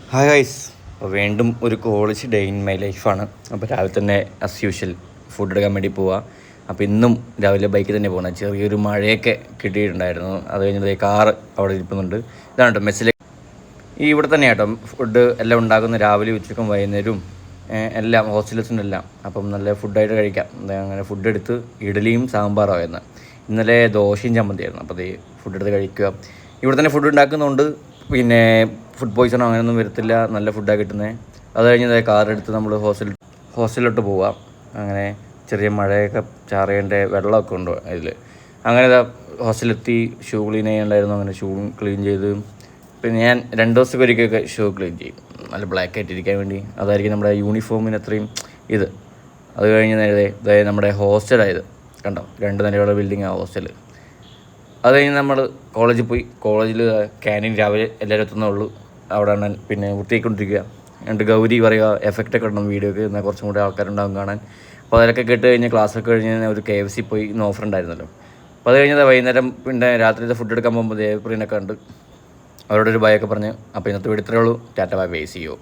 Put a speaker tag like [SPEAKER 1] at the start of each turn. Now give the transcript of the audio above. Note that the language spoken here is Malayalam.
[SPEAKER 1] ഹായ് ഗൈസ്, അപ്പോൾ വീണ്ടും ഒരു കോളേജ് ഡേ ഇൻ മൈ ലൈഫാണ്. അപ്പോൾ രാവിലെ തന്നെ ആസ് യൂഷ്വൽ ഫുഡ് എടുക്കാൻ വേണ്ടി പോവുക. അപ്പോൾ ഇന്നും രാവിലെ ബൈക്കിൽ തന്നെ പോകുന്നത്. ചെറിയൊരു മഴയൊക്കെ കിട്ടിയിട്ടുണ്ടായിരുന്നു. അത് കഴിഞ്ഞത് കാറ് അവിടെ ഇരിക്കുന്നുണ്ട്. ഇതാണ് കേട്ടോ മെസ്സിലെ ഇവിടെ തന്നെ കേട്ടോ ഫുഡ് എല്ലാം ഉണ്ടാക്കുന്ന രാവിലെ ഉച്ചക്കും വൈകുന്നേരവും എല്ലാം ഹോസ്റ്റലേഴ്സിനെല്ലാം. അപ്പം നല്ല ഫുഡായിട്ട് കഴിക്കാം. അങ്ങനെ ഫുഡ് എടുത്ത് ഇഡലിയും സാമ്പാറായിരുന്നു. ഇന്നലെ ദോശയും ചമ്മന്തിയായിരുന്നു. അപ്പോൾ അത് ഫുഡ് എടുത്ത് കഴിക്കുക. ഇവിടെ തന്നെ ഫുഡ് ഉണ്ടാക്കുന്നതുകൊണ്ട് പിന്നെ ഫുഡ് പോയ്സണോ അങ്ങനെയൊന്നും വരത്തില്ല. നല്ല ഫുഡാണ് കിട്ടുന്നത്. അത് കഴിഞ്ഞ് കാറെടുത്ത് നമ്മൾ ഹോസ്റ്റലിലോട്ട് പോവാം. അങ്ങനെ ചെറിയ മഴയൊക്കെ ചാറിയതിൻ്റെ വെള്ളമൊക്കെ ഉണ്ട് അതിൽ. അങ്ങനെ ഹോസ്റ്റലിലെത്തി ഷൂ ക്ലീൻ ചെയ്യാനുണ്ടായിരുന്നു. അങ്ങനെ ഷൂ ക്ലീൻ ചെയ്ത് പിന്നെ ഞാൻ 2 ദിവസത്തേക്ക് ഒരിക്കലൊക്കെ ഷൂ ക്ലീൻ ചെയ്യും, നല്ല ബ്ലാക്ക് ആയിട്ടിരിക്കാൻ വേണ്ടി. അതായിരിക്കും നമ്മുടെ യൂണിഫോമിന് അത്രയും ഇത്. അത് കഴിഞ്ഞ് നേരെ നമ്മുടെ ഹോസ്റ്റലായത് കണ്ടോ, 2 നിലയുള്ള ബിൽഡിങ്ങാണ് ഹോസ്റ്റൽ. അത് കഴിഞ്ഞ് നമ്മൾ കോളേജിൽ പോയി. കോളേജിൽ ക്യാൻറ്റീൻ രാവിലെ എല്ലാവരും എത്തുന്നുള്ളൂ. അവിടെയാണ് പിന്നെ വൃത്തിയായിക്കൊണ്ടിരിക്കുക. എന്നിട്ട് ഗൗരി പറയുക എഫക്റ്റൊക്കെ ഇടണം വീഡിയോക്ക്, എന്നാൽ കുറച്ചും കൂടി ആൾക്കാരുണ്ടാകും കാണാൻ. അപ്പോൾ അതിലൊക്കെ കേട്ട് കഴിഞ്ഞ് ക്ലാസ്സൊക്കെ കഴിഞ്ഞ് ഒരു KFC പോയി. ഇന്ന് ഓഫർ ഉണ്ടായിരുന്നല്ലോ. അപ്പോൾ അത് കഴിഞ്ഞത് വൈകുന്നേരം പിന്നെ രാത്രിയിലത്തെ ഫുഡ് എടുക്കാൻ പോകുമ്പോൾ ദേവപ്രീനൊക്കെ ഉണ്ട്. അവരോടൊരു ബൈ ഒക്കെ പറഞ്ഞ് അപ്പോൾ ഇന്നത്തെ വീട് ഇത്രയേ ഉള്ളൂ. Tata bye bye, see U.